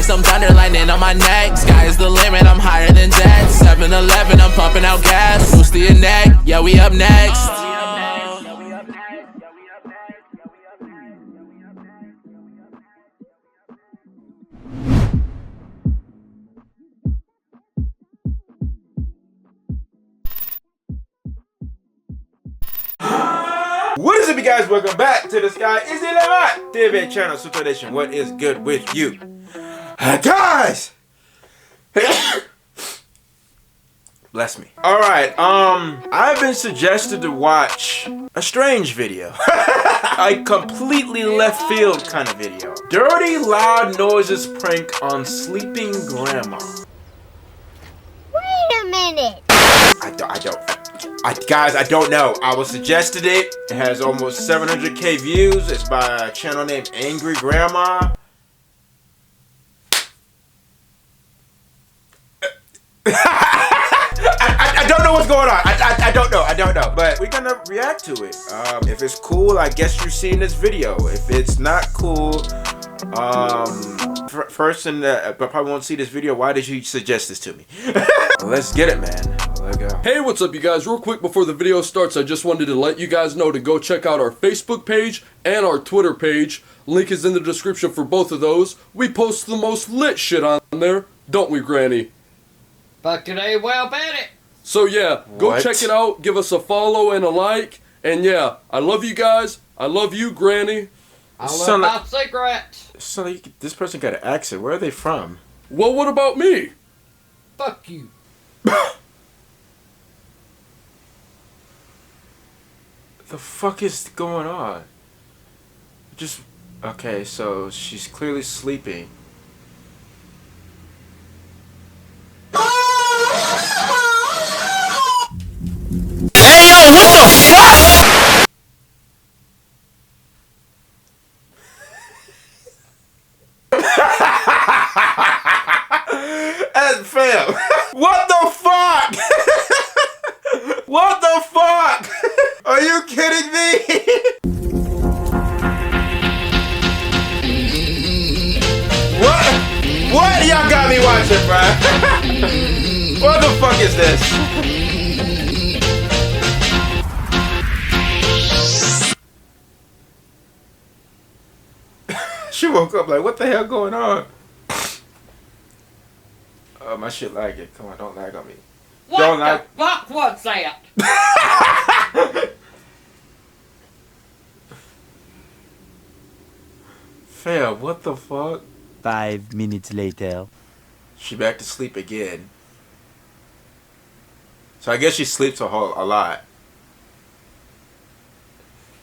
some thunder lightning on my neck. Sky is the limit, I'm higher than jets. 7-Eleven, I'm pumping out gas. Boost to your neck, yeah, we up next. What is up, you guys? Welcome back to the Sky Is It Alright TV channel. Super Nation, what is good with you? Guys! Bless me. Alright, I've been suggested to watch a strange video. A completely left field kind of video. Dirty Loud Noises prank on sleeping grandma. Wait a minute. Guys, I don't know. I was suggested it. It has almost 700k views. It's by a channel named Angry Grandma. I don't know what's going on. I don't know. But we're gonna react to it. If it's cool, I guess you're seeing this video. If it's not cool, person that probably won't see this video, why did you suggest this to me? Let's get it, man. Let's go. Hey, what's up, you guys? Real quick before the video starts, I just wanted to let you guys know to go check out our Facebook page and our Twitter page. Link is in the description for both of those. We post the most lit shit on there, don't we, Granny? Fucking A, well, bet it. So yeah, go What? check it out, give us a follow and a like, and yeah, I love you guys, I love you, Granny. I Son love of- my cigarettes. So this person got an accent. Where are they from? Well, what about me? Fuck you. The fuck is going on? Just okay, so she's clearly sleeping. Hey yo, what the fuck? And fam, what the fuck? What the fuck? Are you kidding me? What y'all got me watching, bruh? What the fuck is this? She woke up like, what the hell going on? Oh, my shit lagging. Come on, don't lag on me. What Don't the lag. fuck was that? Fam, what the fuck? 5 minutes later. She back to sleep again. So I guess she sleeps a lot.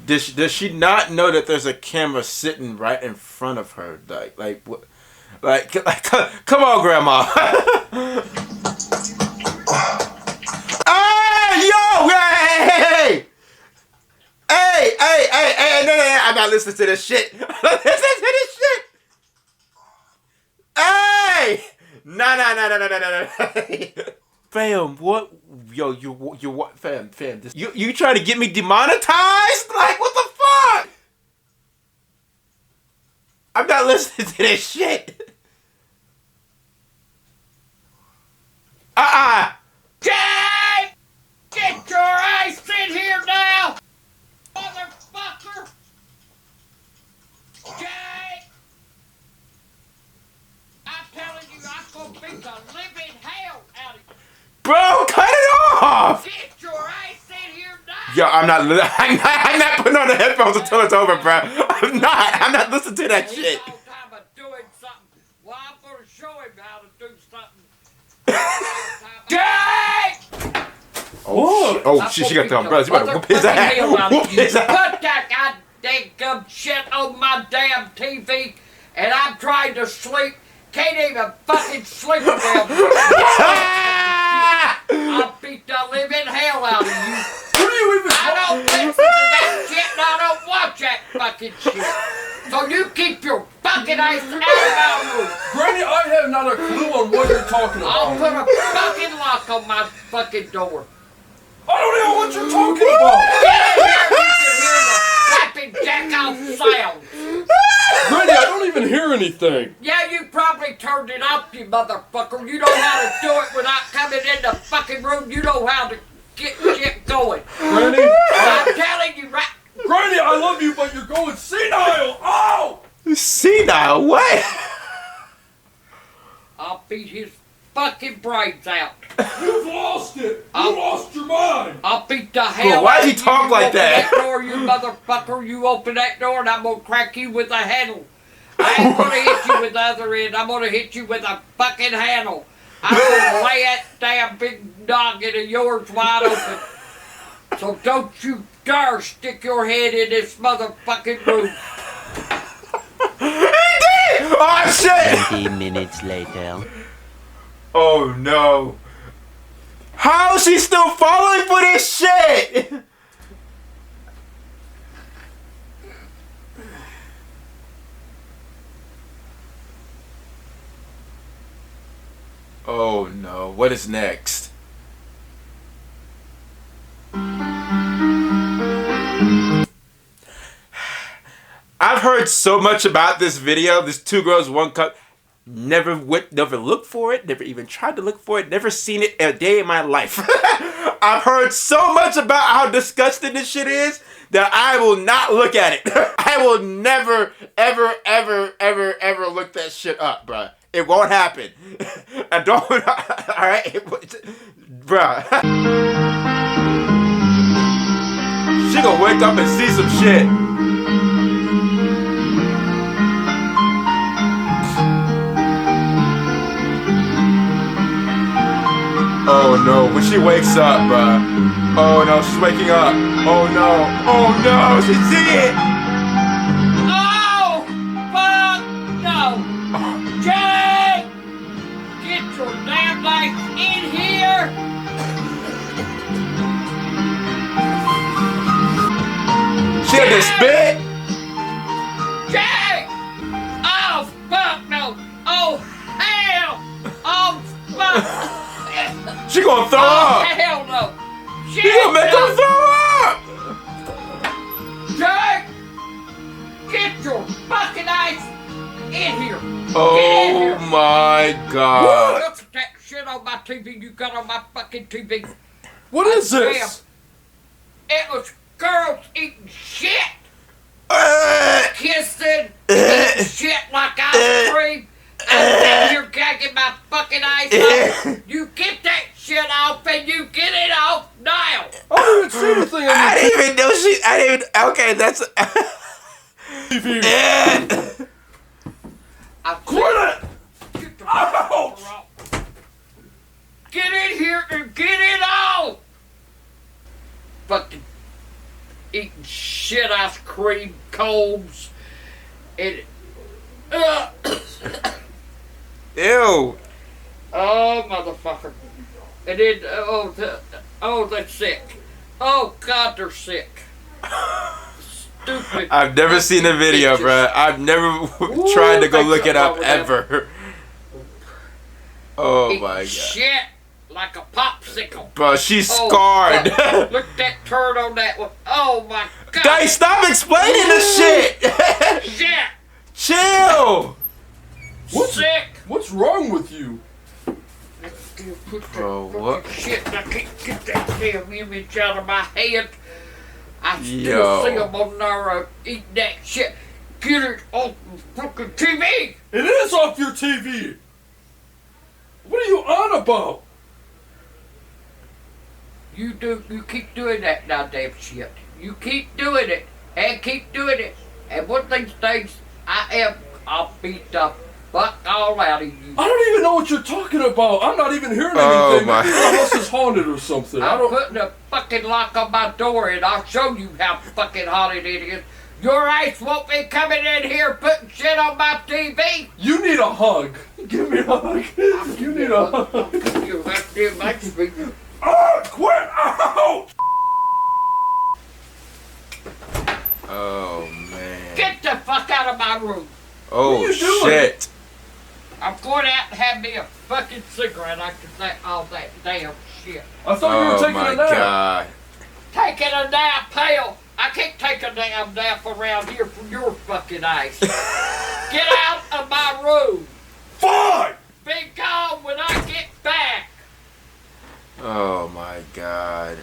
Does she not know that there's a camera sitting right in front of her? Like what? Like come on, grandma. Hey, yo, hey, no, I'm not listening to this shit. I'm not listening to this shit. Hey, no. Fam, what? Yo, you what? Fam, this, you trying to get me demonetized? Like, what the fuck? I'm not listening to this shit. Jay! Get your ass in here now! Motherfucker! Jay! I'm telling you, I'm gonna beat the living hell out of you! Bro, cut it off! Get your ass in here now! Yo, I'm not putting on the headphones until it's over, bro. I'm not listening to that He's shit. all time of doing something. Well, I'm gonna show him how to do something. Jay! Oh shit, she got the umbrella. She better whoop his ass. Whoop his ass. Put that goddamn shit on my damn TV, and I'm trying to sleep. Can't even fucking sleep with them. I'll beat the living hell out of you. What are you even I don't listen to that shit, and I don't watch that fucking shit. So you keep your fucking ass out of my room. Granny, I have not a clue on what you're talking I'll about. put a fucking lock on my fucking door. I don't know what you're talking about. Get in here, you can hear the slapping jack off sounds. Granny, I don't even hear anything. Yeah, you probably turned it off, you motherfucker. You know how to do it without coming in the fucking room. You know how to get shit going. Granny, I'm telling you right. Granny, I love you, but you're going senile. Oh! Senile? What? I'll beat his fucking brains out. You've lost it. You lost your mind. I'll beat the hell why out does he of you. talk You like open that? door, you motherfucker. You open that door and I'm gonna crack you with a handle. I ain't gonna hit you with the other end. I'm gonna hit you with a fucking handle. I'm gonna lay that damn big noggin of yours wide open. So don't you dare stick your head in this motherfucking room. Oh shit! 20 minutes later. Oh no. How is she still falling for this shit? Oh no, what is next? I've heard so much about this video, this 2 girls, 1 cup. Never looked for it, never even tried to look for it, never seen it a day in my life. I've heard so much about how disgusting this shit is that I will not look at it. I will never, ever, ever, ever, ever look that shit up, bruh. It won't happen. I don't, alright? Bruh. She gonna wake up and see some shit. Oh no, when she wakes up, bruh. Oh no, she's waking up. Oh no, she see it! Oh! Fuck no! Jay! Get your damn lights in here! She had to spit! Jay! Oh, fuck no! Oh, hell! Oh, fuck! She gonna throw Oh, up! hell no! She gonna make her throw up! Jay! Get your fucking eyes in here! Oh here. my god. Look at that shit on my TV you got on my fucking TV. What is this? It was girls eating shit! Uh, Kissing, eating shit like ice cream. I'm sitting here gagging my fucking eyes off. You get that shit off and you get it off now. I don't even see anything on I your didn't even know she. I didn't even. Okay, that's. TV. Quit it! Get the fucker off. Get in here and get it off! Fucking eating shit ice cream cones and Ew. oh motherfucker. And then oh they're sick. Oh god they're sick. Stupid. I've never seen the video, bitches. bruh. I've never tried to go look it up wrong with that. ever. Oh Eating my god. shit like a popsicle. Bro, she's Oh, scarred. fuck. Look at that turd on that one. Oh my god. Guys, stop explaining the shit. Shit. Chill. Sick. What's wrong with you? Bro, what? Shit, I can't get that damn image out of my head. I still Yo. see them on there eating that shit. Get it off the fucking TV! It is off your TV. What are you on about? You keep doing that now, damn shit. You keep doing it, and keep doing it. And one of these days, I'll beat the fuck all out of you. I don't even know what you're talking about. I'm not even hearing Oh, anything. my. Maybe the house is haunted or something. I I'm don't. putting a fucking lock on my door and I'll show you how fucking haunted it is. Your ass won't be coming in here putting shit on my TV. You need a hug. Give me a hug. You need a hug. You have to make me. Oh, quit! Ow! Oh man. Get the fuck out of my room. Oh What are you doing? shit. I'm going out and have me a fucking cigarette after that all that damn shit. I thought you were Oh taking my a nap. god. Taking a nap, hell. I can't take a damn nap around here from your fucking ass. Get out of my room. Fine! Be gone when I get back. Oh my god.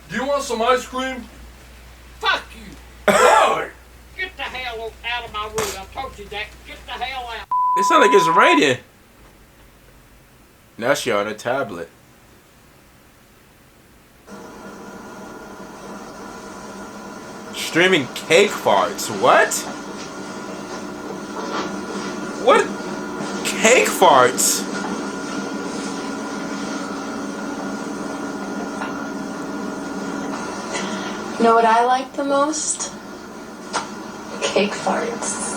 Do you want some ice cream? Fuck you. Oh! Get the hell out of my room. I told you that. Get the hell out. It sounds like it's raining. Now she on a tablet. Streaming cake farts. What? What? Cake farts? You know what I like the most? Cake farts.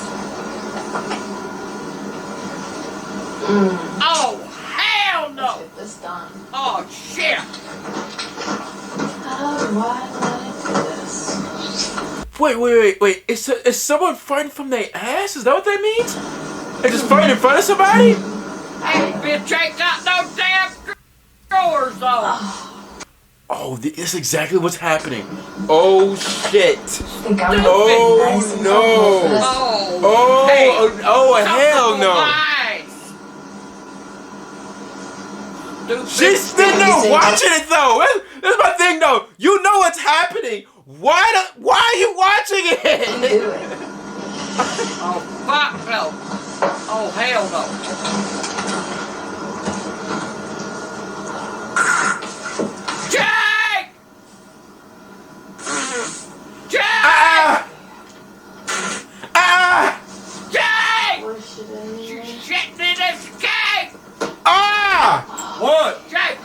Oh, hell no. Get this done. Oh, shit. How do I like this? Wait. Is someone farting from their ass? Is that what that means? They just farting in front of somebody? Hey, bitch ain't got no damn drawers on. Oh, this is exactly what's happening. Oh shit. Think I'm Oh, nice and no. comfortable for this. Oh, hey, Hell no. Stupid. She's sitting there watching it though. That's my thing though. You know what's happening. Why are you watching Do it? it. Oh, fuck no. Oh, hell no. Jake! Jake! Ah! Ah! Jake! Push it in You here. shitting in this cake! Ah! What? Jake,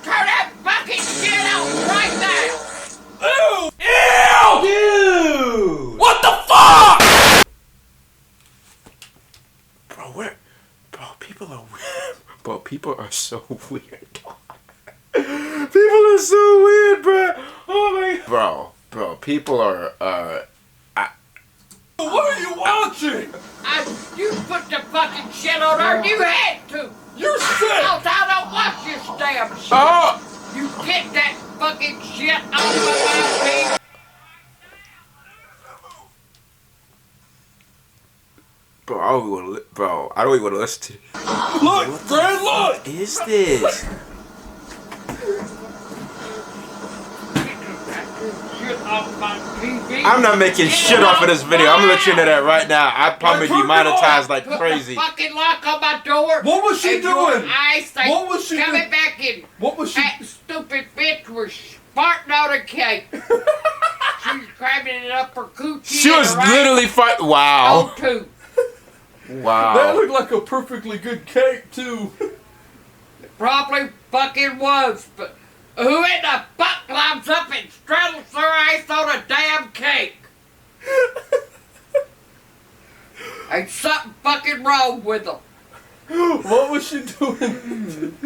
turn that fucking shit out right now! Dude! What the fuck? Bro, people are weird. Bro, people are so weird. People are so weird, bro. Oh my. Bro, people are. What are you watching? You put the fucking shit on her, you had to! You're sick! Else I don't watch this damn shit! Oh! You get that fucking shit off of my feet! Bro, I don't even want to listen to. Look, Fred, look! What is this? Shit off my TV. I'm not making Get shit it off of this video. I'm gonna let you know that right now. I probably Turn it demonetized off. like Put crazy. the fucking lock on my door. What was she and your doing? eyes say, What was she coming doing? back in. What was she? That stupid bitch was farting on a cake. She's grabbing it up her coochie. She and was her right literally fighting. Wow. tooth. That Wow. looked like a perfectly good cake, too. Probably fucking was, but who in the fuck climbs up and straddles their ass on a damn cake? Ain't something fucking wrong with them. What was she doing?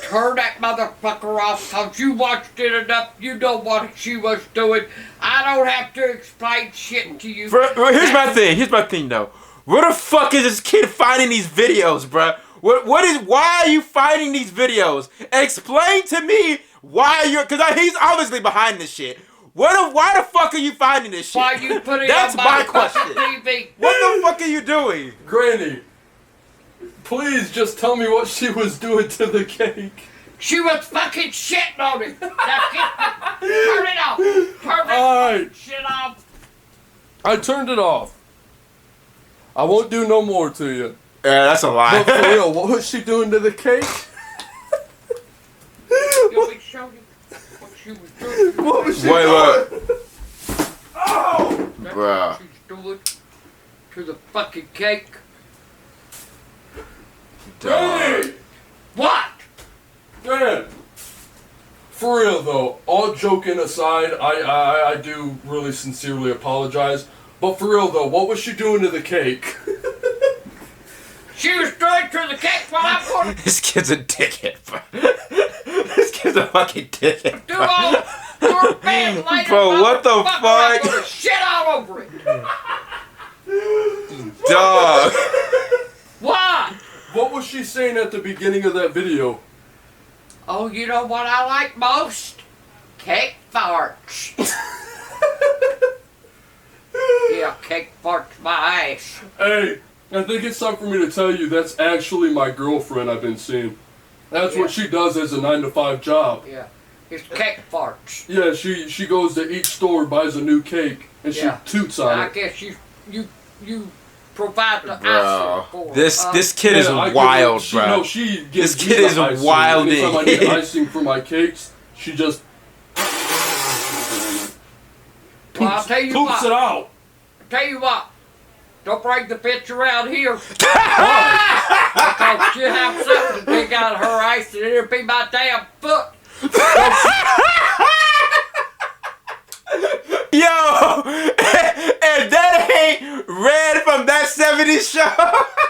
Turn that motherfucker off, cause you watched it enough. You know what she was doing. I don't have to explain shit to you. Here's my thing. Here's my thing though. Where the fuck is this kid finding these videos, bruh? Why are you finding these videos? Explain to me why cause he's obviously behind this shit. Why the fuck are you finding this shit? Why you put it That's on my my question. fucking TV? What the fuck are you doing? Granny, please just tell me what she was doing to the cake. She was fucking shitting on it. Now turn it off. Turn that Alright, shit off. I turned it off. I won't do no more to you. Yeah, that's a lie. But for real, what was she doing to the cake? You want me to show you what she was doing? What was she Wait, doing? what? Oh! That's Bruh. what she's doing to the fucking cake. Granny! What? Dad! For real though, all joking aside, I do really sincerely apologize. But for real though, what was she doing to the cake? She was doing to the cake while I'm going to This kid's a dickhead, bro. This kid's a fucking dickhead, do bro. all your bed later. Bro, what the motherfucker, I'm fuck? gonna shit all over it. Dog. What? What was she saying at the beginning of that video? Oh, you know what I like most? Cake farts. Yeah, cake farts my ass. Hey, I think it's time for me to tell you that's actually my girlfriend I've been seeing. That's what she does as a 9-to-5 job. Yeah, it's cake farts. Yeah, she goes to each store, buys a new cake, and she toots on I it. guess you provide the Bro, icing for this kid is I give wild, her, bro. No, she gives This kid me is the icing. wilding. Anytime I need icing for my cakes, she just Well, I'll tell you poops it what. out. Tell you what. Don't bring the bitch around here. Why? Because she'll have something to dig out of her ice and it'll be my damn foot. Yo, and that ain't Red from That 70s Show.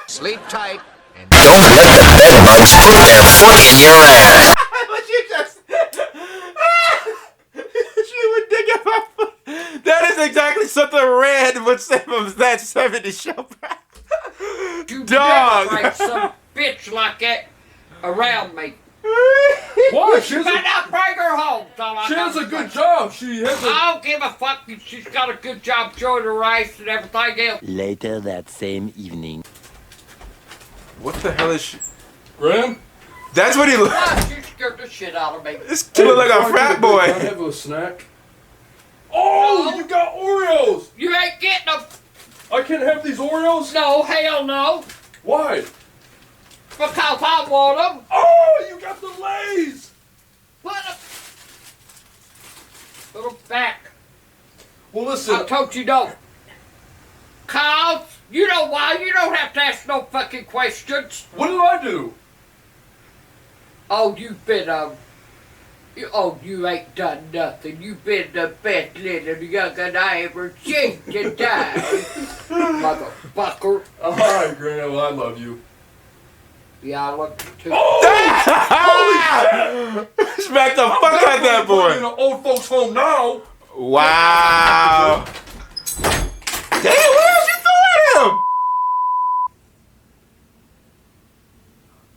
Sleep tight and don't let the bedbugs put their foot in your ass. What you just she would dig at my foot. That is exactly something Red would say from That 70s Show, bro. You Dog. never bring some bitch like that around me. Why? You better not bring her home. She has a good job. She has a... I don't give a fuck if she's got a good job showing her ice and everything else. Later that same evening. What the hell is she? Graham? That's what he looks. Why she scared the shit out of me? This kid look like a frat Can I boy. have a snack? Oh, you got Oreos! You ain't getting them. I can't have these Oreos? No, hell no. Why? Because I want them. Oh, you got the Lays! Put them back. Well, listen. I told you no. Cause you know why? You don't have to ask no fucking questions. What did I do? Oh, you've been you ain't done nothing. You've been the best little young'un I ever seen today, motherfucker. All right, Graham, I love you. Yeah, I love you too. Smack the fuck out that We're in boy. an old folks' home now. Wow. Damn, what else you throw at him?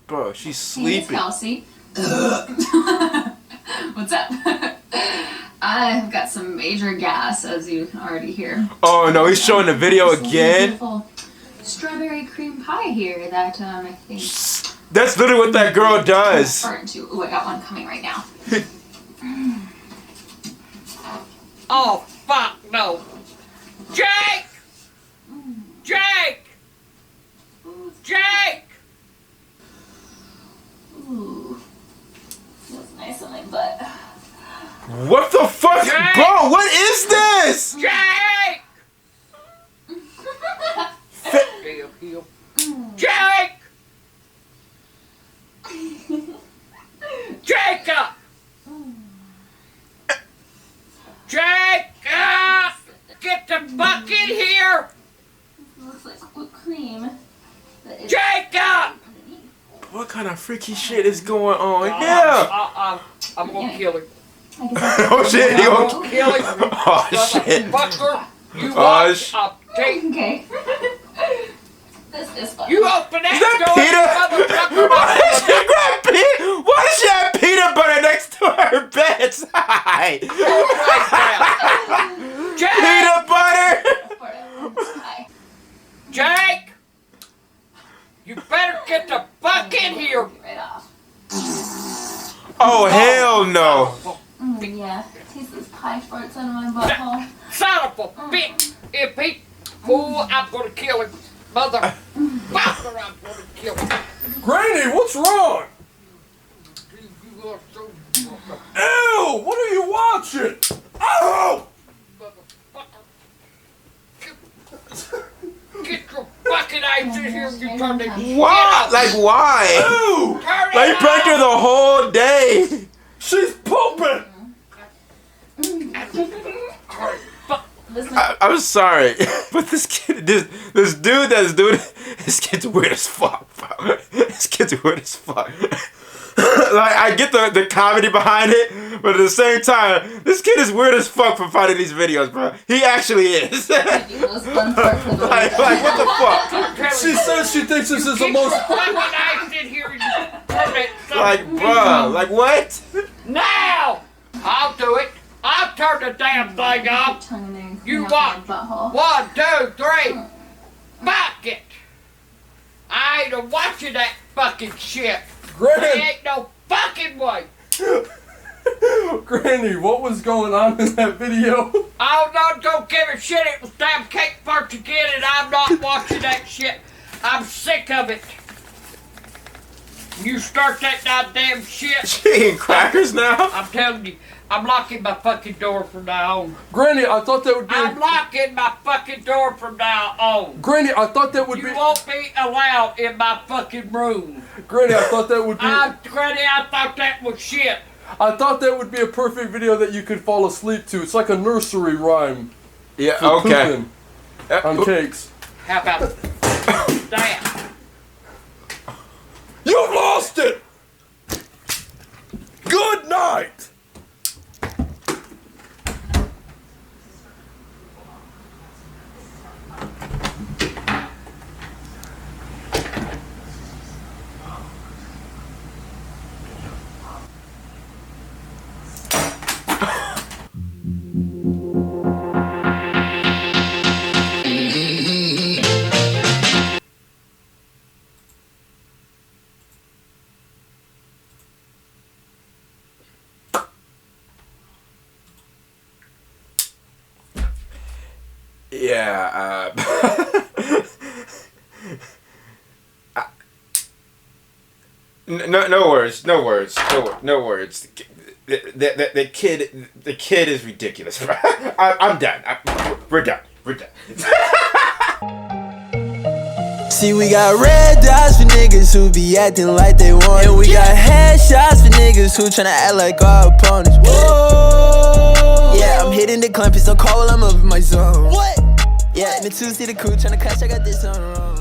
Bro, she's Hey, it's sleeping. Kelsey. What's up? I've got some major gas, as you can already hear. Oh no, he's showing the video This little again. beautiful strawberry cream pie here that I think That's literally what that girl I'm does. starting to. Oh, I got one coming right now. Oh fuck no, Jake! Jake! Jake! Ooh, feels nice on my butt. What the fuck? Jake! Bro, what is this? Jake! Damn heel. Jake! Jacob! Jacob! Get the fuck in here! It looks like whipped cream. But it's Jacob! What kind of freaky shit is going on here? I'm gonna kill him. I guess Oh shit, he I'm gonna... gonna kill him. Oh shit. Motherfucker! You Oh, watch, I'll take... okay. This is fun. You open that Is that door, Peter? motherfucker! Why did she grab Why does she have peanut butter next to her bedside? Jake! Peanut butter? Hi. Jake! You better get the fuck in here! Right off. Oh hell no. Yeah, taste this pie farts out of my butthole. Son of a bitch! If he... Oh, I'm gonna kill him. Motherfucker, I'm gonna kill him. Granny, what's wrong? You are so... Ew, what are you watching? Oh! Motherfucker. Get your fucking eyes in here, you turn it. Why? Like why? Ew! Turn it Like pranked her off. the whole day. She's pooping! Listen, I'm sorry, but this kid, this dude that's doing it, this kid's weird as fuck, bro. This kid's weird as fuck. Like, I get the comedy behind it, but at the same time, this kid is weird as fuck for finding these videos, bro. He actually is. those fun parts of the like, what the fuck? She says she thinks this is the Get most... your fucking eyes in here, you turn it. Son Like, bruh, like what? Now! I'll do it. I'll turn the damn thing off. You watch. 1, 2, 3. Fuck it. I ain't watching that fucking shit. Granny! There ain't no fucking way. Granny, what was going on in that video? Oh, no, don't give a shit. It was damn cake first again, and I'm not watching that shit. I'm sick of it. You start that goddamn shit. She eating crackers now? I'm telling you, I'm locking my fucking door from now on. Granny, I thought that would be. I'm locking my fucking door from now on. Granny, I thought that would You be. won't be allowed in my fucking room. Granny, I thought that would be. Granny, I thought that was shit. I thought that would be a perfect video that you could fall asleep to. It's like a nursery rhyme. Yeah, for okay. pooping on cakes. How about that? You lost it! Good night! Yeah, no words. The kid is ridiculous. I'm done. We're done. See, we got red dots for niggas who be acting like they want it. And we got headshots for niggas who tryna act like our opponents. Whoa. Yeah, I'm hitting the clump, it's so cold, I'm up in my zone. What? Yeah, in the two-seater coupe tryna catch, I got this on wrong.